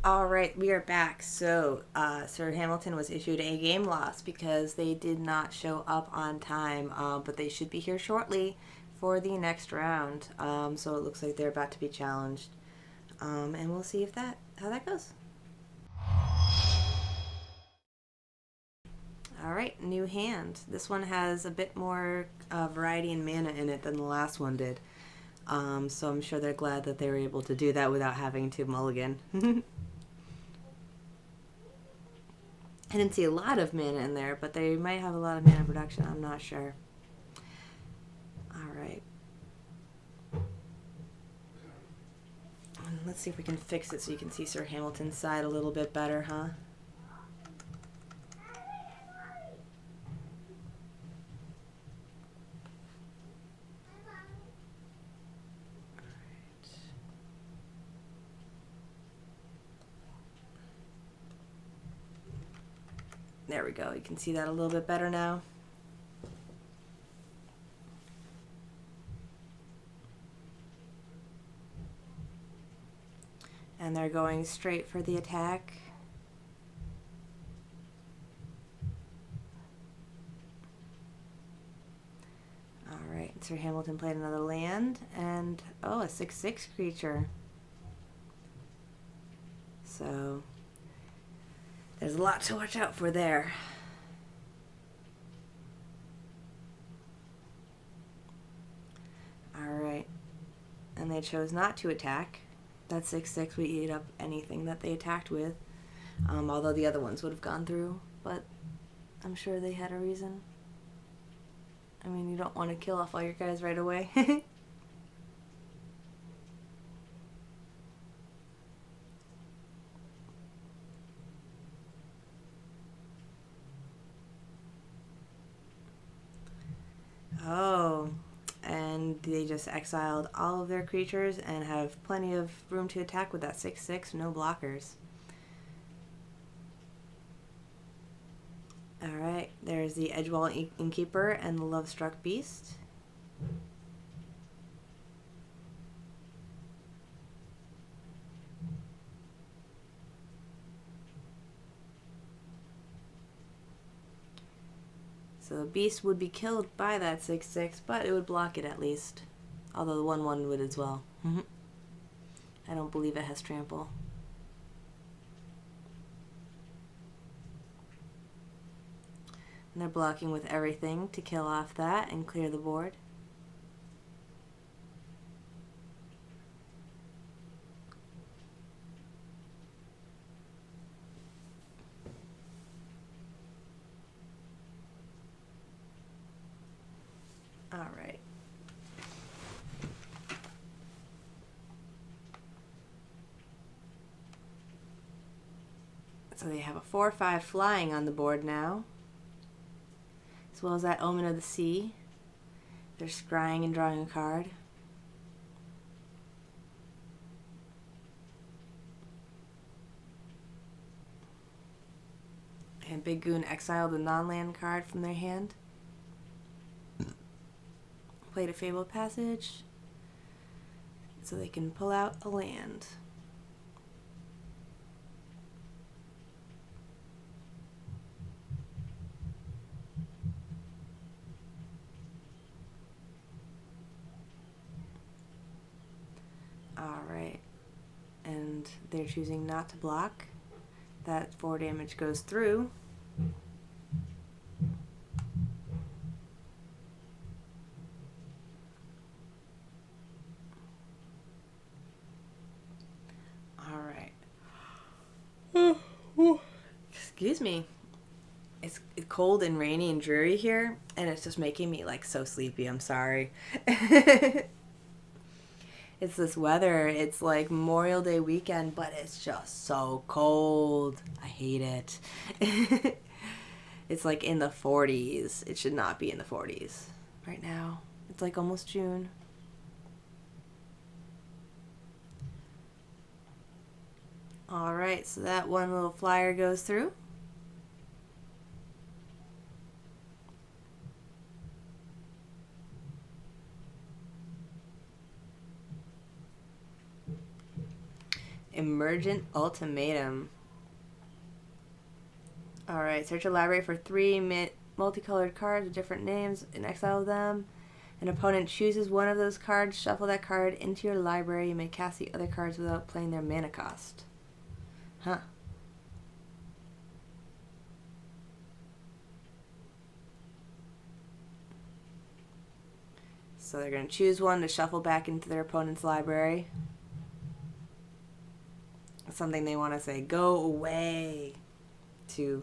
All right, we are back. So, SirHamilton was issued a game loss because they did not show up on time, but they should be here shortly for the next round. So it looks like they're about to be challenged, and we'll see if how that goes. All right, new hand. This one has a bit more variety and mana in it than the last one did. So I'm sure they're glad that they were able to do that without having to mulligan. I didn't see a lot of mana in there, but they might have a lot of mana production. I'm not sure. Alright. Let's see if we can fix it so you can see SirHamilton's side a little bit better, huh? There we go. You can see that a little bit better now. And they're going straight for the attack. Alright, SirHamilton played another land, and oh, a 6/6 creature. So there's a lot to watch out for there. Alright. And they chose not to attack. That 6/6 would eat up anything that they attacked with. Although the other ones would have gone through. But I'm sure they had a reason. I mean, you don't want to kill off all your guys right away. Oh, and they just exiled all of their creatures and have plenty of room to attack with that 6/6, no blockers. Alright, there's the Edgewall Innkeeper and the Love-Struck Beast. So the beast would be killed by that 6/6, but it would block it at least. Although the 1/1 would as well. I don't believe it has trample. And they're blocking with everything to kill off that and clear the board. Alright. So they have a 4/5 flying on the board now, as well as that Omen of the Sea. They're scrying and drawing a card. And BigGoon exiled a non-land card from their hand. Played a Fabled Passage, so they can pull out a land. Alright, and they're choosing not to block. That 4 damage goes through. Alright. Excuse me. It's cold and rainy and dreary here, and it's just making me like so sleepy. I'm sorry. It's this weather. It's like Memorial Day weekend, but it's just so cold. I hate it. It's like in the 40s. It should not be in the 40s right now. It's like almost June. Alright, so that one little flyer goes through. Emergent Ultimatum. Alright, search a library for 3 multicolored cards with different names and exile them. An opponent chooses one of those cards, shuffle that card into your library. You may cast the other cards without playing their mana cost. Huh. So they're going to choose one to shuffle back into their opponent's library. Something they want to say, go away to.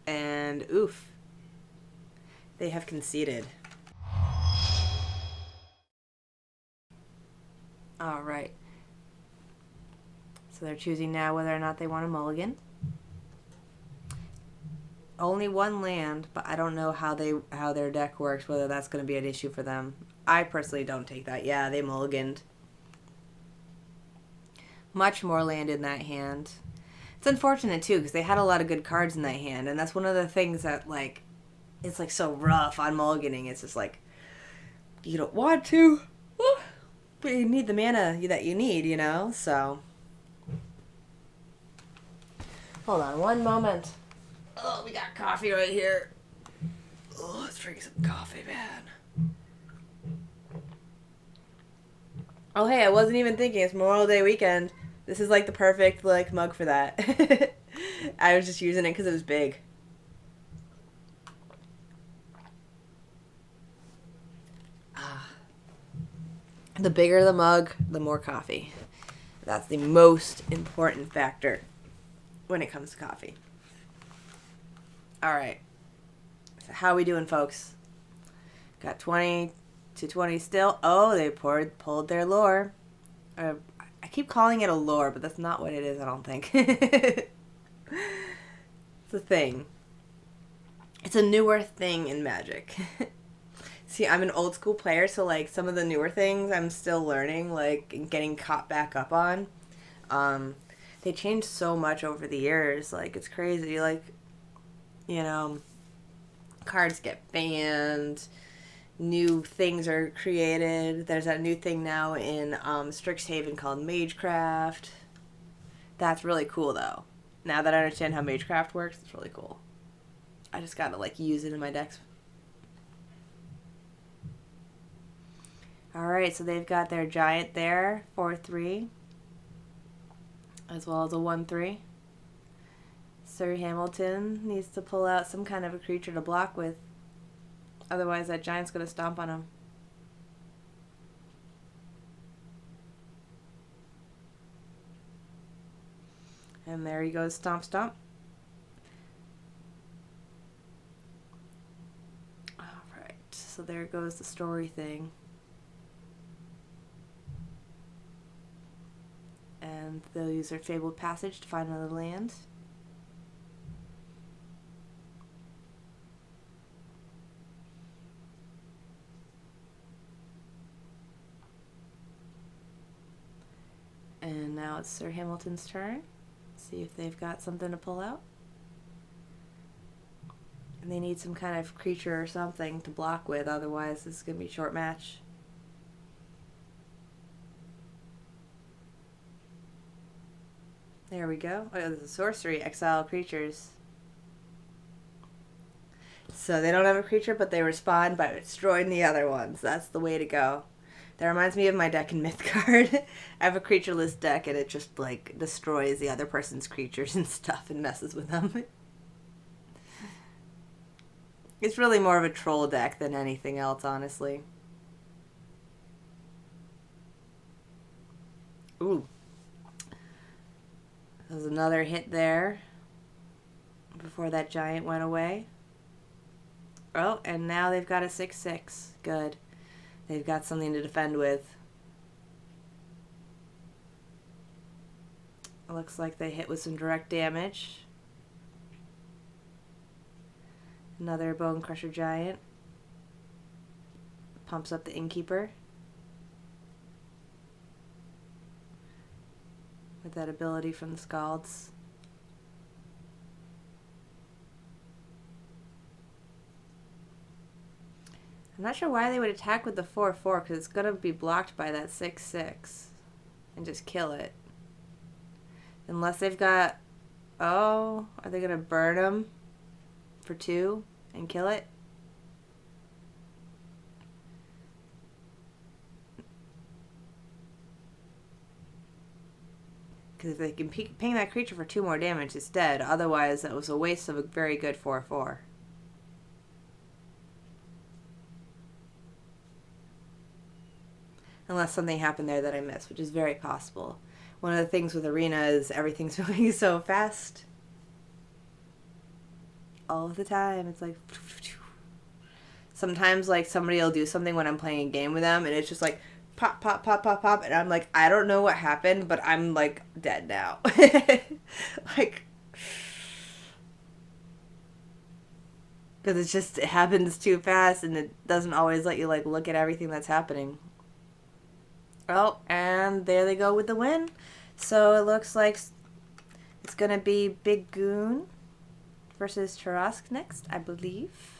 And oof, they have conceded. All right. So they're choosing now whether or not they want a mulligan. Only one land, but I don't know how their deck works, whether that's going to be an issue for them. I personally don't take that. Yeah, they mulliganed. Much more land in that hand. It's unfortunate, too, because they had a lot of good cards in that hand, and that's one of the things that, like, it's, like, so rough on mulliganing. It's just like, you don't want to, but you need the mana that you need, you know? So, hold on one moment. Oh, we got coffee right here. Oh, let's drink some coffee, man. Oh, hey, I wasn't even thinking. It's Memorial Day weekend. This is, like, the perfect, like, mug for that. I was just using it because it was big. The bigger the mug, the more coffee. That's the most important factor when it comes to coffee. All right. So how we doing, folks? Got 20 to 20 still. Oh, they pulled their lore. I keep calling it a lore, but that's not what it is, I don't think. It's a thing. It's a newer thing in Magic. See, I'm an old school player, so, like, some of the newer things I'm still learning, like, and getting caught back up on. They changed so much over the years. Like, it's crazy. Like, you know, cards get banned. New things are created. There's that new thing now in Strixhaven called Magecraft. That's really cool, though. Now that I understand how Magecraft works, it's really cool. I just gotta, like, use it in my decks. Alright, so they've got their giant there, 4/3, as well as a 1/3. SirHamilton needs to pull out some kind of a creature to block with. Otherwise, that giant's going to stomp on him. And there he goes, stomp, stomp. Alright, so there goes the story thing. And they'll use their Fabled Passage to find another land. And now it's SirHamilton's turn. See if they've got something to pull out. And they need some kind of creature or something to block with, otherwise this is going to be a short match. There we go. Oh, there's a sorcery, exile creatures. So they don't have a creature, but they respond by destroying the other ones. That's the way to go. That reminds me of my deck in Mythgard. I have a creatureless deck, and it just, like, destroys the other person's creatures and stuff and messes with them. It's really more of a troll deck than anything else, honestly. Ooh. There's another hit there before that giant went away. Oh, and now they've got a 6/6. Good. They've got something to defend with. It looks like they hit with some direct damage. Another Bone Crusher Giant. Pumps up the Innkeeper. With that ability from the Scalds. I'm not sure why they would attack with the 4/4 because it's going to be blocked by that 6/6 and just kill it. Unless they've got... Oh, are they going to burn them for 2 and kill it? Because if they can ping that creature for 2 more damage, it's dead. Otherwise, that was a waste of a very good 4/4. Unless something happened there that I missed, which is very possible. One of the things with Arena is everything's moving so fast. All of the time. It's like... Sometimes, like, somebody will do something when I'm playing a game with them, and it's just like... Pop, pop, pop, pop, pop, and I'm like, I don't know what happened, but I'm, like, dead now. Like, because it's just, it happens too fast, and it doesn't always let you, like, look at everything that's happening. Oh, and there they go with the win. So it looks like it's going to be BigGoon versus Tarask next, I believe.